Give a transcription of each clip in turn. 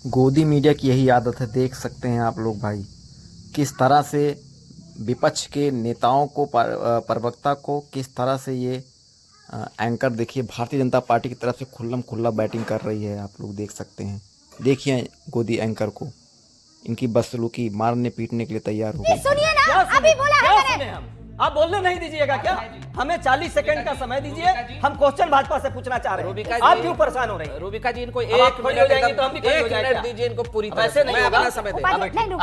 गोदी मीडिया की यही आदत है। देख सकते हैं आप लोग भाई, किस तरह से विपक्ष के नेताओं को प्रवक्ता को किस तरह से ये एंकर देखिए भारतीय जनता पार्टी की तरफ से खुल्लम खुल्ला बैटिंग कर रही है। आप लोग देख सकते हैं, देखिए गोदी एंकर को इनकी बदसलूकी मारने पीटने के लिए तैयार हो गई। सुनिए ना, अभी बोला है मैंने। आप बोलने नहीं दीजिएगा क्या? हमें 40 सेकंड का समय दीजिए। हम क्वेश्चन भाजपा से पूछना चाह रहे हैं। आप क्यों परेशान हो रहे हैं? रूबिका जी, इनको एक एक मिनट हो जाएंगे तो हम भी खड़े हो जाएंगे। दीजिए इनको पूरी तरह ऐसे से। नहीं मैं होगा। अपना समय देता हूं।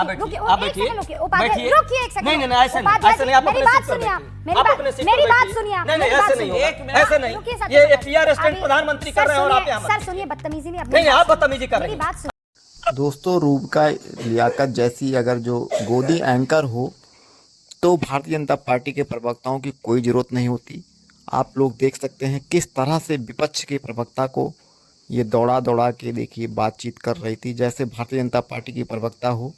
आप बैठिए। रुकिए एक सेकंड। नहीं नहीं ऐसे नहीं, ऐसे नहीं। आप मेरी बात सुनिए, मेरी बात सुनिए। नहीं नहीं ऐसे नहीं होगा, ऐसे नहीं। ये पीआर स्टैंड प्रधानमंत्री कर रहे हैं और आप यहाँ सर सुनिए, बदतमीजी नहीं। नहीं आप बदतमीजी कर रहे मेरी हैं। बात सुनिए। दोस्तों, रूबिका लियाकत जैसी अगर जो गोदी एंकर हो तो भारतीय जनता पार्टी के प्रवक्ताओं की कोई ज़रूरत नहीं होती। आप लोग देख सकते हैं किस तरह से विपक्ष के प्रवक्ता को ये दौड़ा दौड़ा के देखिए बातचीत कर रही थी, जैसे भारतीय जनता पार्टी की प्रवक्ता हो।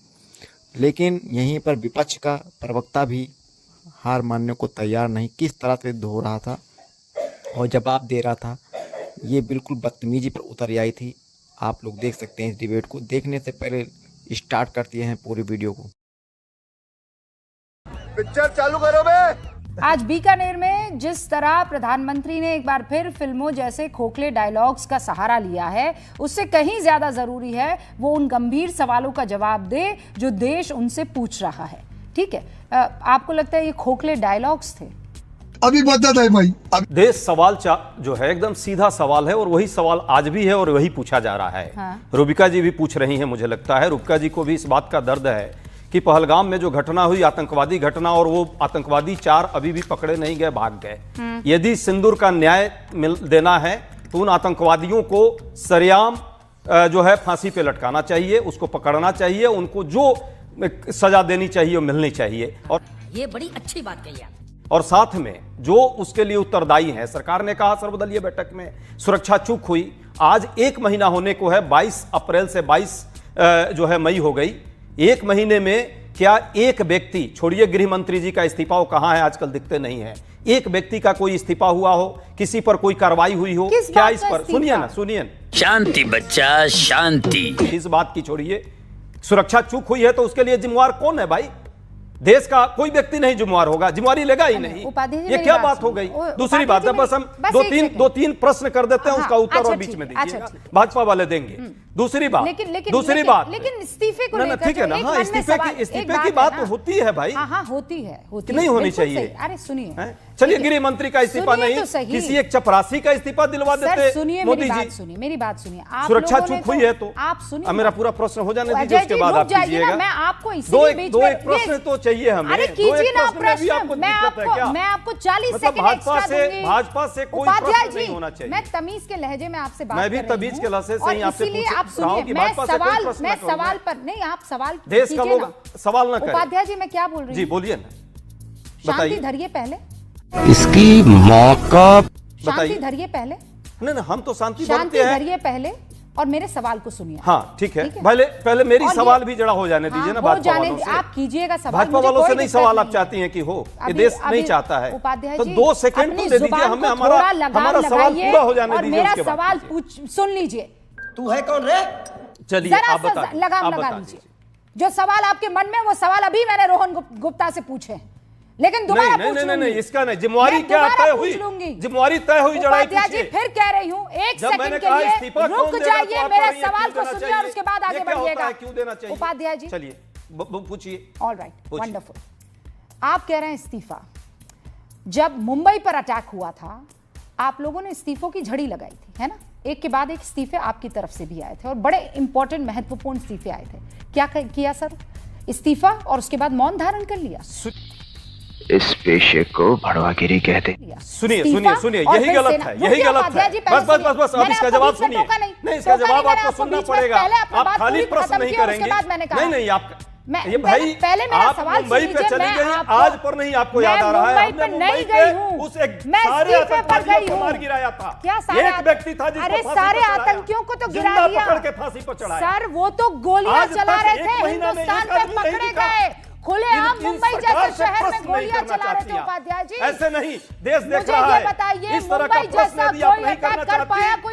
लेकिन यहीं पर विपक्ष का प्रवक्ता भी हार मानने को तैयार नहीं, किस तरह से धो रहा था और जवाब दे रहा था। ये बिल्कुल बदतमीजी पर उतर आई थी। आप लोग देख सकते हैं इस डिबेट को। देखने से पहले स्टार्ट करते हैं पूरी वीडियो को। पिक्चर चालू करो बे। आज बीकानेर में जिस तरह प्रधानमंत्री ने एक बार फिर फिल्मों जैसे खोखले डायलॉग्स का सहारा लिया है, उससे कहीं ज्यादा जरूरी है वो उन गंभीर सवालों का जवाब दे जो देश उनसे पूछ रहा है। ठीक है, आपको लगता है ये खोखले डायलॉग्स थे? अभी बता था भाई। देश सवाल जो है एकदम सीधा सवाल है और वही सवाल आज भी है और वही पूछा जा रहा है। हाँ। रूबिका जी भी पूछ रही हैं। मुझे लगता है रूबिका जी को भी इस बात का दर्द है कि पहलगाम में जो घटना हुई, आतंकवादी घटना, और वो आतंकवादी 4 अभी भी पकड़े नहीं गए, भाग गए। यदि सिंदूर का न्याय देना है तो उन आतंकवादियों को सरेआम जो है फांसी पे लटकाना चाहिए, उसको पकड़ना चाहिए, उनको जो सजा देनी चाहिए वो मिलनी चाहिए। और ये बड़ी अच्छी बात कही आप। और साथ में जो उसके लिए उत्तरदायी है, सरकार ने कहा सर्वदलीय बैठक में सुरक्षा चूक हुई। आज 1 महीना होने को है, 22 अप्रैल से 22 जो है मई हो गई। 1 महीने में क्या एक व्यक्ति, छोड़िए गृह मंत्री जी का इस्तीफा, वो कहां है आजकल, दिखते नहीं है। एक व्यक्ति का कोई इस्तीफा हुआ हो, किसी पर कोई कार्रवाई हुई हो क्या? इस पर सुनिए ना, सुनिए। शांति बच्चा शांति। इस बात की छोड़िए, सुरक्षा चूक हुई है तो उसके लिए जिम्मेवार कौन है भाई? देश का कोई व्यक्ति नहीं जिम्मेवार होगा, जिम्मेवारी लेगा ही नहीं। ये क्या बात हो गई? दूसरी बात है, बस हम दो तीन प्रश्न कर देते हैं, उसका उत्तर और बीच में दीजिएगा, भाजपा वाले देंगे। दूसरी बात, लेकिन इस्तीफे को लेकर ठीक है ना? हाँ, इस्तीफे की बात होती है भाई। हाँ होती है, नहीं होनी चाहिए। अरे सुनिए, चलिए गृह मंत्री का इस्तीफा नहीं, किसी एक चपरासी का इस्तीफा दिलवा देते मोदी जी। मेरी बात सुनिए। सुरक्षा चूक हुई है तो आप सुनिए, मेरा पूरा प्रश्न हो जाने दीजिए, उसके बाद आप कीजिएगा। मैं आपको दो एक प्रश्न तो चाहिए हमें। अरे कीजिए ना प्रश्न, मैं आपको 40 सेकंड एक्स्ट्रा दूंगी। भाजपा से कोई प्रश्न नहीं होना चाहिए। मैं तमीज के लहजे में आपसे बात मैं भी तमीज के लहजे से ही आपसे पूछ रहा हूं। आप सुनिए, मैं सवाल पर नहीं, आप सवाल देश का लोग सवाल ना करें। उपाध्याय जी, मैं क्या बोल रही हूँ? जी बोलिए ना, शांति धरिए पहले, इसकी मौका शांति धरिए पहले। नहीं, हम तो शांति धरिए पहले और मेरे सवाल को सुनिए। हाँ ठीक है, पहले मेरी सवाल भी जड़ा हो जाने दीजिए ना भाजपा वालों से। आप कीजिएगा सवाल, भाजपा वालों से नहीं सवाल आप चाहती हैं कि हो, ये देश नहीं चाहता है तो 2 सेकंड तो दे दीजिए हमें, हमारा सवाल पूरा हो जाने दीजिए। मेरा सवाल सुन लीजिए। तू है कौन रे? चलिए आप बताइए, लगाम लगा लीजिए। जो सवाल आपके मन में, वो सवाल अभी मैंने रोहन गुप्ता से पूछे, लेकिन दोबारा नहीं, इसका नहीं। जिम्मेवारी क्या तय हुई? जिम्मेवारी तय हुई, जड़ाई पूछिए। फिर कह रही हूँ, 1 सेकंड के लिए रुक जाइए, मेरे सवाल को सुनिए और उसके बाद आगे बढ़िएगा। क्यों देना चाहिए? उपाध्याय जी चलिए पूछिए। All right, wonderful. आप कह रहे हैं इस्तीफा। जब मुंबई पर अटैक हुआ था, आप लोगों ने इस्तीफों की झड़ी लगाई थी, है ना? एक के बाद एक इस्तीफे आपकी तरफ से भी आए थे और बड़े इंपॉर्टेंट महत्वपूर्ण इस्तीफे आए थे। क्या किया सर? इस्तीफा और उसके बाद मौन धारण कर लिया। इस पेशे को भड़वागिरी कहते हैं। सुनिए, यही गलत है, यही गलत है। बस अब इसका जवाब सुनिए। नहीं, इसका जवाब आपको सुनना पड़ेगा। आप खाली प्रश्न नहीं करेंगे। नहीं, आप ये भाई पहले मेरा सवाल मुंबई पे चली गई, आज पर नहीं आपको याद आ रहा है? हमने मुंबई पे उस एक सारे आतंकवादियों को मार गिराया था। क्या सारे? एक व्यक्ति था जिसको फांसी सारे आतंकियों को तो गिरा दिया, पकड़ के फांसी पर चढ़ाया। सर वो तो गोलियां चला रहे थे, हिंदुस्तान में पकड़े गए। खुलेआम मुंबई जैसे शहर में गोलियां चला रहे थे उपाध्याय जी। ऐसे नहीं, देश देख रहा है। बताइए, इस तरह का प्रश्न यदि आप नहीं करना चाहती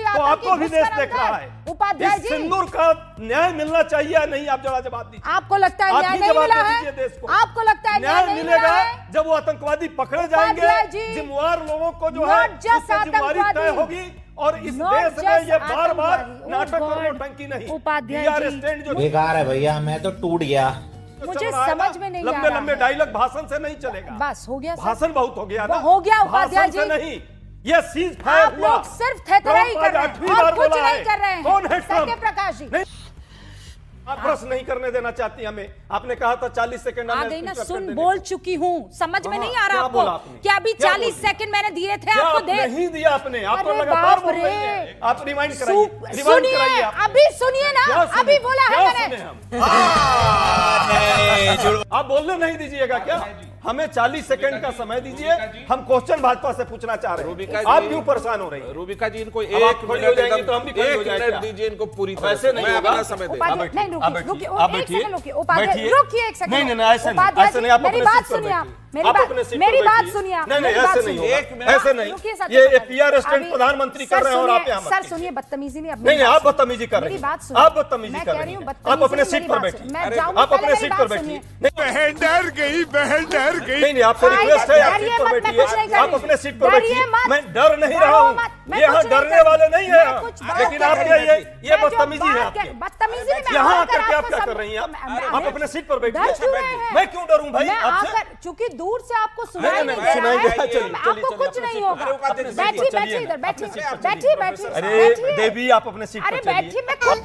तो आपको भी देश देख रहा है। उपाध्याय इस जी। सिंदूर का न्याय मिलना चाहिए या नहीं, आप जवाब दीजिए। आपको लगता है आप न्याय ही नहीं जवाब मिला दे है? दीजिए देश को। आपको लगता है न्याय नहीं मिला मिलेगा है? जब वो आतंकवादी पकड़े उपाध्याय जाएंगे, जी, जिम्मेवार लोगों को जो है not just उसकी जिम्मेवारी तय आतंकवादी, होगी। और इस not देश में just ये बार बार आतंकवादी। नाटक और Oh God, नौटंकी नहीं, Upadhyay We are ji. stand जो बेकार है भैया, मैं तो टूट गया। मुझे चल रहा है ना, समझ में नहीं आ लंबे रहा लंबे है। डायलॉग भाषण से नहीं चलेगा। बस हो गया सर। भाषण बहुत हो गया वो ना, हो गया उपाध्याय भाषण से जी। नहीं, ये सीज फायर आप लोग सिर्फ थेथराई कर रहे हैं और कुछ नहीं कर रहे हैं। कौन है सत्य ट्रम्प? प्रकाश जी, नहीं, आप प्रश्न नहीं करने देना चाहती हमें। आपने कहा था 40 सेकंड आ गई ना, सुन बोल चुकी हूँ, समझ में नहीं आ रहा क्या आपको बोला आपने? कि अभी क्या 40 बोल दिया? सेकंड मैंने दिए थे क्या आपको आप दे। नहीं दिया आपने, आप तो अरे लगातार बाप बोल रही रे। हैं। आप रिमाइंड कराइए, रिमाइंड सुनिए, कराइए आप। अभी सुनिए ना, क्या सुने? अभी बोला है क्या मैंने। सुने हम? आप बोलने नहीं दीजिएगा क्या? हमें 40 सेकंड का समय दीजिए, हम क्वेश्चन भाजपा से पूछना चाह रहे हैं। आप क्यों परेशान हो रही हैं? रूबिका जी, इनको अब आप खड़ी हो जाएंगी तो हम भी खड़े हो एक जाएंगे मिनट क्या? दीजिए इनको पूरी तरह वैसे से। नहीं मैं होगा। अपना समय दे उपाध्याय, दूंगा। नहीं आप रुकिए, बैठिए, आप एक बैठिए, सेकंड रुकिए, उपाध्याय बैठिए। रुकिए एक सेकंड। नहीं, नहीं, ऐसे नहीं, उपाध्याय ऐसे जी, नहीं, आप मेरी अपने बात सीट पर सुनिए आप, बैठिए। मेरी आप बात, अपने सीट मेरी पर बात बैठिए। सुनिए आप, नहीं, नहीं, मेरी बात ऐसे नहीं सुनिए। होगा, ऐसे नहीं। रुकिए सर, ये सर, PR स्टैंड अभी- प्रधानमंत्री सर कर रहे हैं और सुनिए, आप यहाँ मत सर कीजिए। सुनिए, बदतमीजी नहीं, नहीं, आप बदतमीजी कर रही मेरी हैं। बात सुनिए। आप बदतमीजी मैं कर कह रही रही हूँ, हैं। बदतमीजी आप अपने नहीं, सीट मेरी पर बात बैठिए। सुनिए। मैं जाऊंगी, आप अपने पहले सीट मेरी पर बात बैठिए। सुनिए। नहीं, डर गई, बहन डर गई। नहीं, आपसे रिक्वेस्ट है, आप डरिए सीट पर मत, मैं बैठिए। कुछ नहीं कर आप रही। अपने सीट पर डरिए बैठिए। मत। मैं डर नहीं डरो रहा हूँ, मत, मैं यहाँ कुछ नहीं डरने कर वाले रही। नहीं है मैं आप। कुछ बात लेकिन कर आपके रही हूँ। ये मैं जो बदतमीजी है बात आपकी। कर- बदतमीजी नहीं, मैं यहाँ आकर आकर के आप आपको क्या सब- कर रही हैं आप? मैं- आप अपने सीट पर बैठिए। डर क्यों रहे हैं? मैं क्यों डरूं भाई मैं आपसे? आकर, चूंकि दूर से आपको सुनाई नहीं, नहीं नहीं, दे सुनाई रहा दे है, रहा है, चलिए, आपको चलिए, कुछ चलिए, नहीं अपने होगा। सीट पर बैठिए, बैठिए, चलिए बैठिए ना, इधर, बैठिए, अपने सीट पर बैठिए, चलिए। बैठिए, अरे बैठिए। देवी, आप अपने सीट पर अरे चलिए। बैठिए, मैं खुद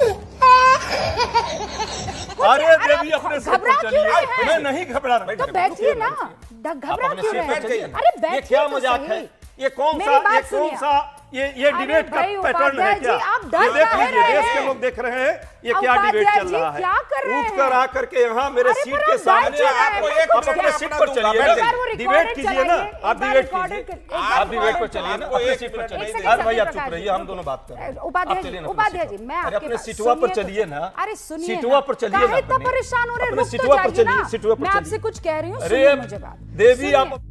अरे अरे देवी, आप अपने सीट घबरा पर क्यों चलिए। रहे हैं? मैं नहीं घबरा रहा। तो बैठिए ना, घबरा अपने क्यों सीट रहे पर हैं? चलिए। अरे ये बैठिए क्या तो मजाक सही। है? ये कौन मेरी सा बात ये कौन सुनिए। सा ये अरे डिबेट का भाई, पैटर्न है उपाध्याय क्या? जी, आप डर ये देख काहे लीजिए, रहे देश के हैं? लोग देख रहे हैं ये क्या उपाध्याय डिबेट चल जी, रहा है। क्या कर रहे उठ हैं? कर आकर के यहाँ मेरे अरे सीट पर के हम सामने बैठ जाए, आपको मैं एक कुछ अपने नहीं सीट अपना पर दूंगा, चलिए बैठ ना। जाइए। एक बार वो डिबेट रिकॉर्डेड कीजिए ना, चलाइए, आप एक बार डिबेट रिकॉर्डेड कीजिए। कर- एक बार आप डिबेट पर रिकॉर्डेड चलिए ना, चलाइए। अपने सीट पर एक चलिए। सेकंड, यार भाई, आप सत्य चुप प्रकाश रहिए, जी, हम दोनों बात कर रहे हैं। उपाध्याय आप चलिए जी, ना, उपाध्याय अपने जी, मैं सीट पर। आपके अरे अपने पास- सीटवा पर सुनिए तो चलिए सही। ना। अरे सुनिए सीटवा ना, पर चलिए ना काहे इतना अपने। परेशान हो रहे हैं? अपने रुक तो सीटवा पर जाइए चलिए, ना। सीटवा पर मैं आपसे चलिए। कुछ कह रही हूँ, अरे सुनिए मुझे बात। देवी, आप सुनिए।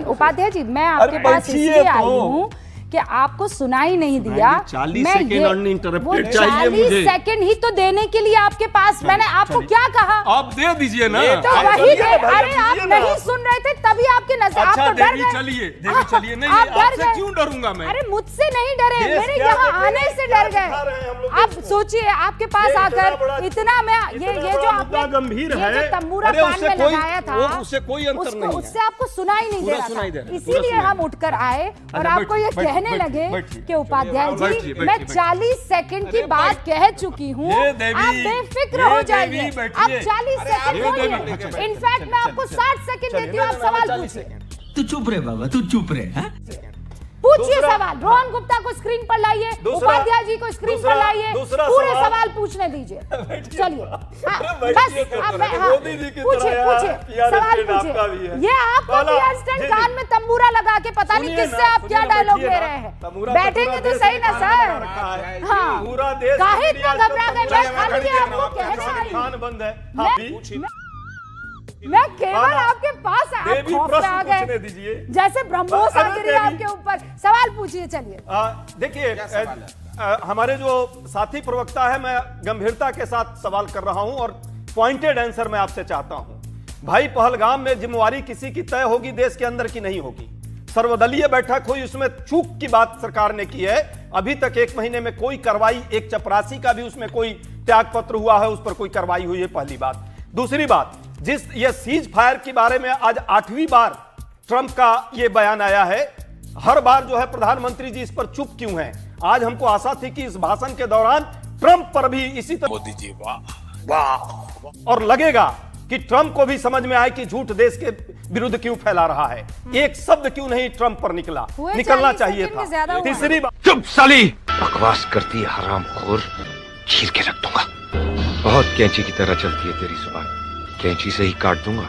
उपाध्याय जी, मैं आपके पास बैठिए इसलिए तो। आई हूँ कि आपको सुनाई नहीं दिया। 40 मैं सेकंड ये- uninterrupted वो चाहिए 40 मुझे। सेकंड ही तो देने के लिए आपके पास, मैंने आपको क्या कहा? आप दे दीजिए ना। तो आप वही चलिए दे, ना भाई, अरे आप दीजिए ना। नहीं सुन रहे थे तभी आपके नजर, आप अच्छा तो डर देवी गए। चलिए, देवी चलिए। नहीं, आप डर आपसे गए। क्यों डरूंगा मैं? अरे मुझसे नहीं डरे, देश मेरे क्या यहाँ देख रहे आने हैं? से क्या डर दिखा रहे हैं हम गए। लोग आप देश को? सोचिए, आपके पास ये इतना आकर बड़ा- इतना मैं ये इतना जो बड़ा आपने मुद्दा गंभीर ये है। जो तंबूरा अरे कान उससे में कोई- लगाया था, वो उससे कोई अंतर उसको- नहीं है। उससे आपको सुनाई नहीं दे पूरा रहा सुनाई दे था, रहा है, इसीलिए पूरा हम उठकर आए और अच्छा, आपको ये बैठिए, कहने बैठिए, लगे बैठिए। कि उपाध्याय बैठिए, जी, बैठिए, मैं बैठिए। 40 सेकंड की बात कह चुकी हूँ, ये देवी, आप बेफिक्र ये हो देवी, जाइए। बैठिए। आप 40 अरे सेकंड ये देवी, बोलिए। अच्छा, इनफैक्ट मैं आपको 60 सेकंड देती हूँ, आप सवाल 40 पूछिए। सेकंड। तू चुप रहे बाबा, तू चुप रहे। पूछिए दूसरा- सवाल। रोहन गुप्ता को स्क्रीन पर लाइए, दूसरा- उपाध्याय जी को स्क्रीन पर दूसरा- लाइए, दूसरा पूरे सवाल- सवाल पूछने दीजिए। चलिए, हाँ, बैठिए बस तो अब जरा, मैं, हाँ, मोदी जी की पूछिए, तरह पूछिए, यार, सवाल PR आपका भी पूछिए। है। ये आपका वाला, PR स्टैंड जी, कान जी। में तंबूरा लगा के पता नहीं सुनिए किससे ना, आप क्या सुनिए ना, डायलॉग बैठिए ले ना। रहे हैं। तंबूरा बैठेंगे पूरा तो देश सही ना में खाना सर। रखा है। हाँ, पूरा देश काहे के लिए इतना आजकल घबरा गए? तंबूरा मैं खाली लगा आपको के कहने रखा है। आई हूँ। खान बंद है। मैं- हाँ, पूछिए। मैं केवल वाला, आपके पास आप देवी खौफ में प्रश्न आ पूछने गए, दीजिए। जैसे ब्रह्मोस आ अरे गिरी देवी। आपके ऊपर। सवाल पूछिए, चलिए। देखिए, हमारे जो साथी प्रवक्ता है, मैं गंभीरता के साथ सवाल कर रहा हूं और पॉइंटेड आंसर मैं आपसे चाहता हूं। भाई, पहलगाम में जिम्मेवारी किसी की तय होगी, देश के अंदर की नहीं होगी। सर्वदलीय बैठक हुई, उसमें चूक की बात सरकार ने की है। अभी तक 1 महीने में कोई कार्रवाई, एक चपरासी का भी उसमें कोई त्याग पत्र हुआ है, उस पर कोई कार्रवाई हुई है, पहली बात। दूसरी बात, जिस ये सीज फायर के बारे में आज 8वीं बार ट्रंप का ये बयान आया है। हर बार जो है प्रधानमंत्री जी इस पर चुप क्यों हैं? आज हमको आशा थी कि इस भाषण के दौरान ट्रंप पर भी इसी तरह मोदी जी, वाह वाह। और लगेगा कि ट्रंप को भी समझ में आए कि झूठ देश के विरुद्ध क्यों फैला रहा है। एक शब्द क्यों नहीं ट्रंप पर निकला, हुए निकलना 40 चाहिए सेकंड के ज्यादा था। हुआ है। तीसरी बात, चुप साली, बकवास करती है हरामखोर, चीर के रख दूंगा। बहुत कैंची की तरह चलती है तेरी जुबान, कैंची से ही काट दूंगा।